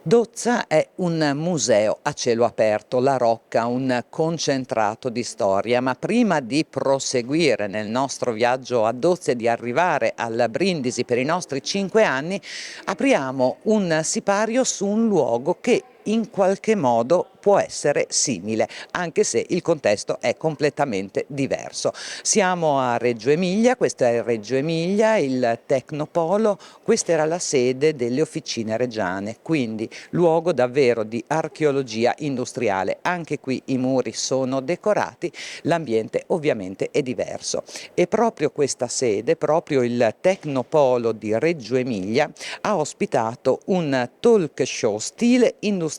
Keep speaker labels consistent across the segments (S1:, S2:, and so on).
S1: Dozza è un museo a cielo aperto, La Rocca, un concentrato di storia, ma prima di proseguire nel nostro viaggio a Dozza e di arrivare alla Brindisi per i nostri 5 anni, apriamo un sipario su un luogo che in qualche modo può essere simile, anche se il contesto è completamente diverso. Siamo a Reggio Emilia, questo è Reggio Emilia, il Tecnopolo, questa era la sede delle officine reggiane, quindi luogo davvero di archeologia industriale. Anche qui i muri sono decorati, l'ambiente ovviamente è diverso. E proprio questa sede, proprio il Tecnopolo di Reggio Emilia, ha ospitato un talk show stile industriale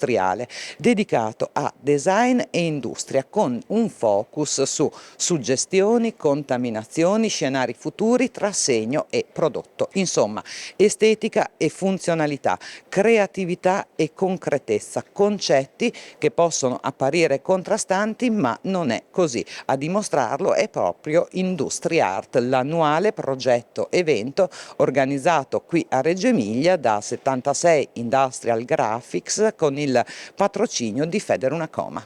S1: dedicato a design e industria con un focus su suggestioni, contaminazioni, scenari futuri tra segno e prodotto. Insomma, estetica e funzionalità, creatività e concretezza, concetti che possono apparire contrastanti, ma non è così. A dimostrarlo è proprio Industry Art, l'annuale progetto evento organizzato qui a Reggio Emilia da 76 Industrial Graphics con il patrocinio di Federunacoma.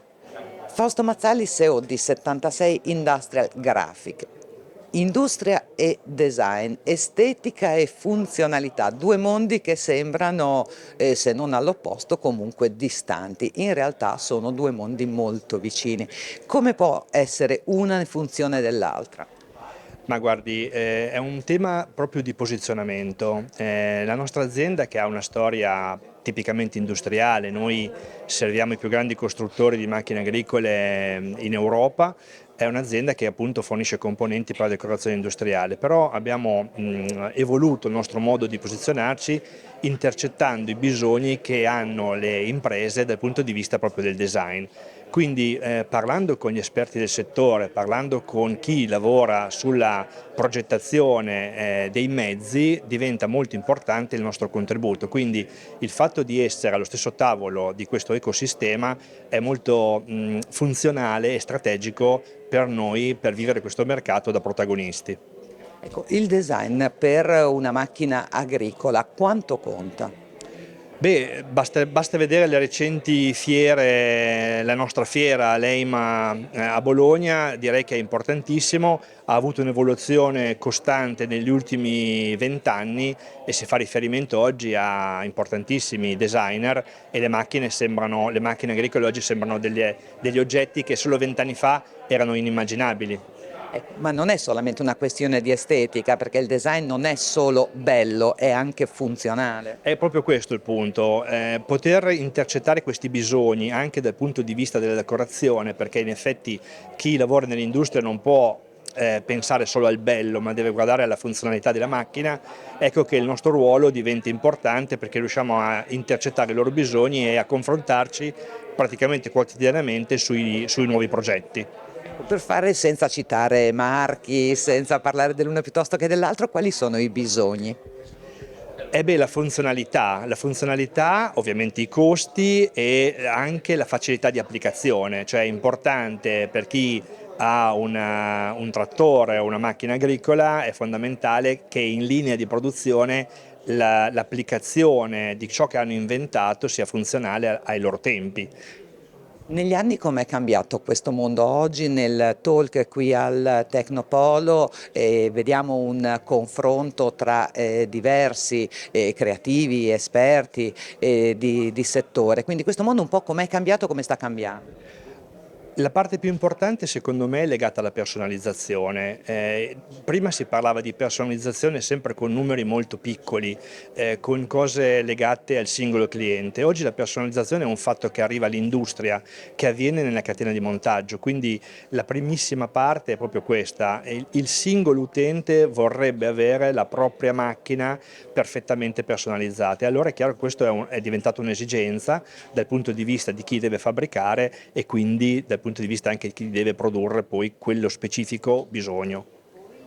S1: Fausto Mazzali, CEO di 76 Industrial Graphic. Industria e design, estetica e funzionalità, due mondi che sembrano, se non all'opposto, comunque distanti. In realtà sono due mondi molto vicini. Come può essere una in funzione dell'altra?
S2: Ma guardi, è un tema proprio di posizionamento. La nostra azienda, che ha una storia tipicamente industriale, noi serviamo i più grandi costruttori di macchine agricole in Europa, è un'azienda che appunto fornisce componenti per la decorazione industriale, però abbiamo evoluto il nostro modo di posizionarci intercettando i bisogni che hanno le imprese dal punto di vista proprio del design. Quindi parlando con gli esperti del settore, parlando con chi lavora sulla progettazione dei mezzi, diventa molto importante il nostro contributo. Quindi il fatto di essere allo stesso tavolo di questo ecosistema è molto funzionale e strategico per noi per vivere questo mercato da protagonisti.
S1: Ecco, il design per una macchina agricola quanto conta?
S2: Beh, basta vedere le recenti fiere, la nostra fiera, l'EIMA a Bologna, direi che è importantissimo, ha avuto un'evoluzione costante negli ultimi 20 anni e si fa riferimento oggi a importantissimi designer e le macchine agricole oggi sembrano degli oggetti che solo 20 anni fa erano inimmaginabili.
S1: Ma non è solamente una questione di estetica, perché il design non è solo bello, è anche funzionale.
S2: È proprio questo il punto, poter intercettare questi bisogni anche dal punto di vista della decorazione, perché in effetti chi lavora nell'industria non può pensare solo al bello, ma deve guardare alla funzionalità della macchina, ecco che il nostro ruolo diventa importante perché riusciamo a intercettare i loro bisogni e a confrontarci praticamente quotidianamente sui nuovi progetti.
S1: Per fare senza citare marchi, senza parlare dell'uno piuttosto che dell'altro, quali sono i bisogni?
S2: La funzionalità, ovviamente i costi e anche la facilità di applicazione, cioè è importante per chi ha un trattore o una macchina agricola, è fondamentale che in linea di produzione l'applicazione di ciò che hanno inventato sia funzionale ai loro tempi.
S1: Negli anni com'è cambiato questo mondo? Oggi nel talk qui al Tecnopolo vediamo un confronto tra diversi creativi, esperti di settore, quindi questo mondo un po' com'è cambiato, come sta cambiando?
S2: La parte più importante secondo me è legata alla personalizzazione. Prima si parlava di personalizzazione sempre con numeri molto piccoli, con cose legate al singolo cliente. Oggi la personalizzazione è un fatto che arriva all'industria, che avviene nella catena di montaggio, quindi la primissima parte è proprio questa. Il singolo utente vorrebbe avere la propria macchina perfettamente personalizzata e allora è chiaro che questo è diventato un'esigenza dal punto di vista di chi deve fabbricare e quindi dal punto di vista anche di chi deve produrre poi quello specifico bisogno.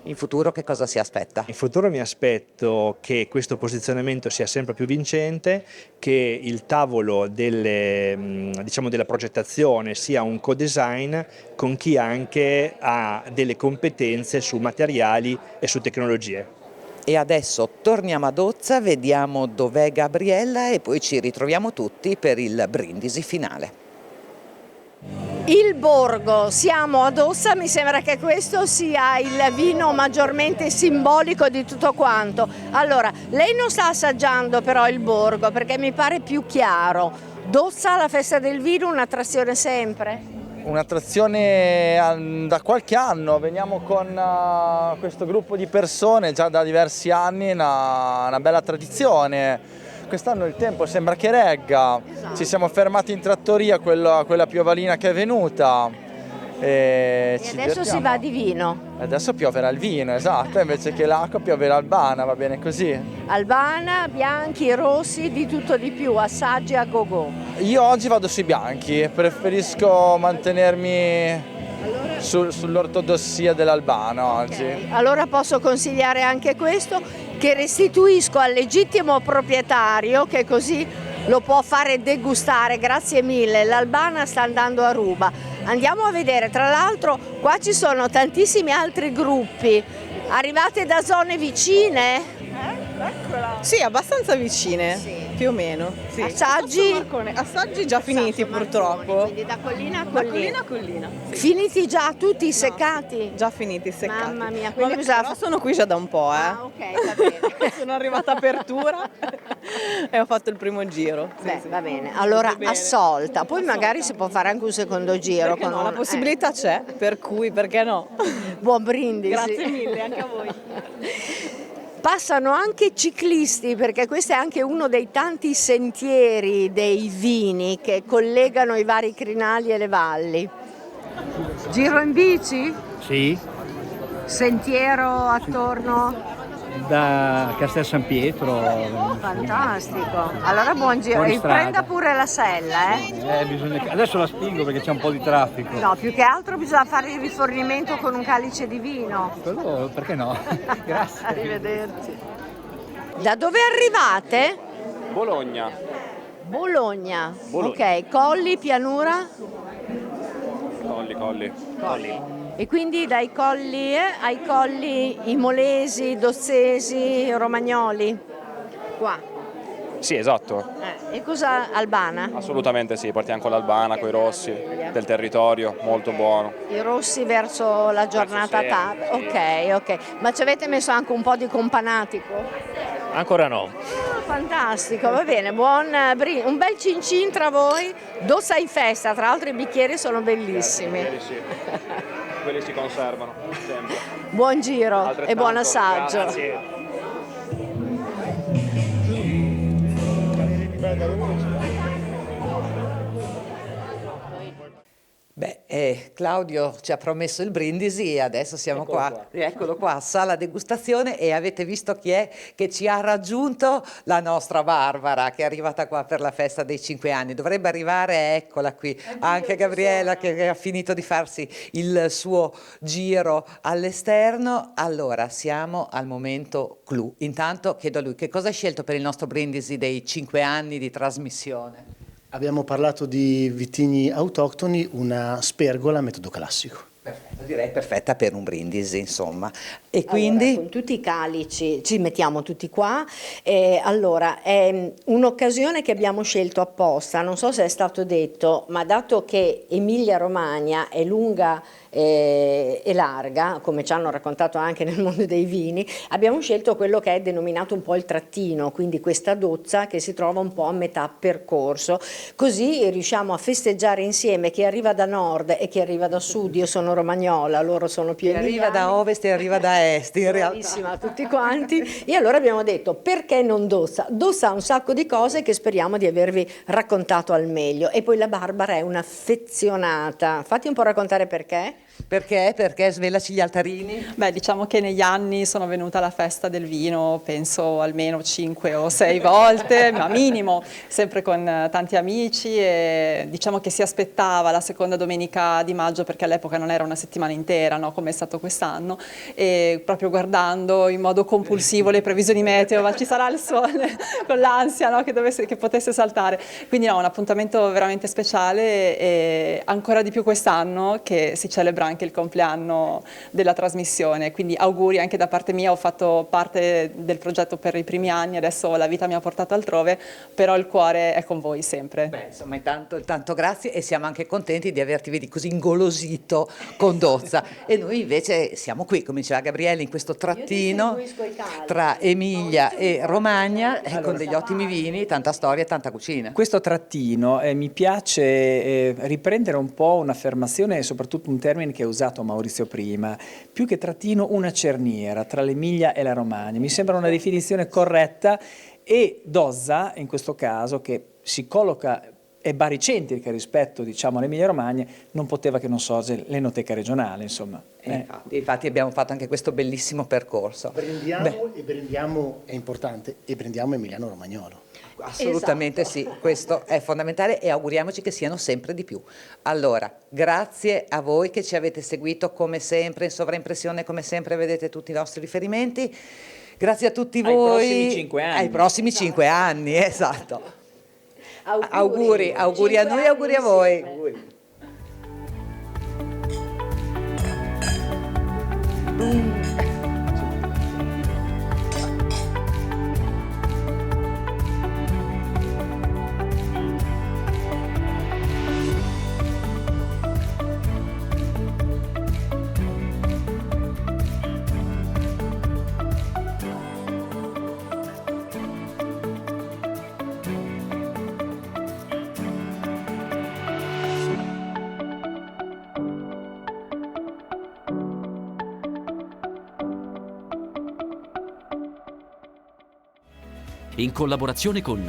S1: In futuro che cosa si aspetta?
S2: In futuro mi aspetto che questo posizionamento sia sempre più vincente, che il tavolo della progettazione sia un co-design con chi anche ha delle competenze su materiali e su tecnologie.
S1: E adesso torniamo ad Ozza, vediamo dov'è Gabriella e poi ci ritroviamo tutti per il brindisi finale.
S3: Il Borgo, siamo ad Ozza, mi sembra che questo sia il vino maggiormente simbolico di tutto quanto. Allora, lei non sta assaggiando però il Borgo perché mi pare più chiaro. D'Ozza, la festa del vino, un'attrazione sempre?
S4: Un'attrazione da qualche anno, veniamo con questo gruppo di persone già da diversi anni, una bella tradizione. Quest'anno il tempo sembra che regga, ci siamo fermati in trattoria, quella piovalina che è venuta. E
S3: adesso si va di vino.
S4: Adesso pioverà il vino, esatto, invece che l'acqua pioverà Albana, va bene così?
S3: Albana, bianchi, rossi, di tutto di più, assaggi a go-go.
S4: Io oggi vado sui bianchi, preferisco mantenermi sull'ortodossia dell'Albana oggi.
S3: Allora posso consigliare anche questo, che restituisco al legittimo proprietario, che così lo può fare degustare. Grazie mille, l'Albana sta andando a ruba. Andiamo a vedere, tra l'altro qua ci sono tantissimi altri gruppi, arrivate da zone vicine?
S5: Eccola! Sì, abbastanza vicine, sì. Più o meno. Sì.
S3: Assaggi?
S5: Assaggi già finiti purtroppo.
S3: Quindi da collina a collina.
S5: Da collina a collina. Sì.
S3: Finiti già tutti seccati?
S5: Già finiti seccati.
S3: Mamma mia, quindi
S5: però sono qui già da un po',
S3: Ah, ok, va bene.
S5: Sono arrivata a apertura e ho fatto il primo giro.
S3: Beh, va bene. Allora assolta, poi magari si può fare anche un secondo giro.
S5: Perché no, la possibilità c'è, per cui perché no?
S3: Buon brindisi.
S5: Grazie mille, anche a voi.
S3: Passano anche ciclisti, perché questo è anche uno dei tanti sentieri dei vini che collegano i vari crinali e le valli. Giro in bici?
S6: Sì,
S3: Sentiero attorno?
S6: da Castel San Pietro.
S3: Fantastico. Allora buon giro.
S6: Fuori
S3: E
S6: strada.
S3: prenda pure la sella, eh?
S6: Adesso la spingo perché c'è un po' di traffico.
S3: No, più che altro bisogna fare il rifornimento con un calice di vino.
S6: Quello perché no? Grazie.
S3: Arrivederci. Da dove arrivate?
S7: Bologna.
S3: Bologna.
S7: Bologna.
S3: Ok, Colli, pianura?
S7: Colli.
S3: E quindi dai colli ai colli imolesi, dozzesi, romagnoli? Qua.
S7: Sì, esatto.
S3: E cosa Albana?
S7: Assolutamente sì, partiamo con l'Albana, con i rossi del territorio, molto buono.
S3: I rossi verso la giornata
S7: Verso
S3: tarda. Ok. Ma ci avete messo anche un po' di companatico?
S8: Ancora no.
S3: Fantastico, va bene, un bel cincin tra voi. D'Ozza in festa, tra l'altro i bicchieri sono bellissimi.
S7: Quelli si conservano sempre.
S3: Buon giro e
S7: Altrettanto.
S3: buon assaggio.
S7: Grazie.
S1: Beh, Claudio ci ha promesso il brindisi e adesso siamo qua. Eccolo qua, sala degustazione, e avete visto chi è che ci ha raggiunto? La nostra Barbara, che è arrivata qua per la festa dei 5 anni. Dovrebbe arrivare, eccola qui, anche Gabriella che ha finito di farsi il suo giro all'esterno. Allora, siamo al momento clou. Intanto chiedo a lui che cosa ha scelto per il nostro brindisi dei 5 anni di trasmissione.
S9: Abbiamo parlato di vitigni autoctoni, una spergola metodo classico.
S1: Perfetto, direi perfetta per un brindisi, insomma. E quindi?
S3: Allora, con tutti i calici, ci mettiamo tutti qua. Allora, è un'occasione che abbiamo scelto apposta, non so se è stato detto, ma dato che Emilia-Romagna è lunga e larga, come ci hanno raccontato anche nel mondo dei vini, abbiamo scelto quello che è denominato un po' il trattino, quindi questa dozza che si trova un po' a metà percorso, così riusciamo a festeggiare insieme chi arriva da nord e chi arriva da sud. Io sono romagnola, loro sono più emiliani.
S1: Arriva da ovest e arriva da est, in realtà.
S3: Bravissima, tutti quanti. E allora abbiamo detto, perché non D'Ozza? D'Ozza ha un sacco di cose che speriamo di avervi raccontato al meglio. E poi la Barbara è un'affezionata. Fatti un po' raccontare perché.
S1: Perché? Perché svelaci gli altarini?
S5: Beh, diciamo che negli anni sono venuta alla festa del vino, penso almeno 5 o 6 volte, ma minimo, sempre con tanti amici, e diciamo che si aspettava la seconda domenica di maggio, perché all'epoca non era una settimana intera, no, come è stato quest'anno, e proprio guardando in modo compulsivo le previsioni meteo, ma ci sarà il sole, con l'ansia, no, che potesse saltare. Quindi no, un appuntamento veramente speciale, e ancora di più quest'anno che si celebra celebra anche il compleanno della trasmissione, quindi auguri anche da parte mia. Ho fatto parte del progetto per i primi anni, adesso la vita mi ha portato altrove, però il cuore è con voi sempre.
S1: Beh, insomma, intanto grazie, e siamo anche contenti di averti vedi così ingolosito con Dozza. E noi invece siamo qui, come diceva Gabriele, in questo trattino tra Emilia e Romagna, con degli ottimi vini, tanta storia e tanta cucina.
S8: Questo trattino mi piace riprendere un po' un'affermazione e soprattutto un termine che ha usato Maurizio prima, più che trattino una cerniera tra l'Emilia e la Romagna. Mi sembra una definizione corretta, e Dozza in questo caso, che si colloca è baricentrica rispetto, diciamo, all'Emilia Romagna, non poteva che non sorgere l'Enoteca regionale, insomma.
S1: Infatti abbiamo fatto anche questo bellissimo percorso.
S9: Brendiamo, è importante, e prendiamo Emiliano Romagnolo.
S1: Assolutamente sì, questo è fondamentale, e auguriamoci che siano sempre di più. Allora, grazie a voi che ci avete seguito come sempre, in sovraimpressione come sempre vedete tutti i nostri riferimenti. Grazie a tutti voi.
S8: Ai prossimi 5 anni.
S1: Ai prossimi 5 anni, esatto. Auguri a noi, auguri a voi.
S10: In collaborazione con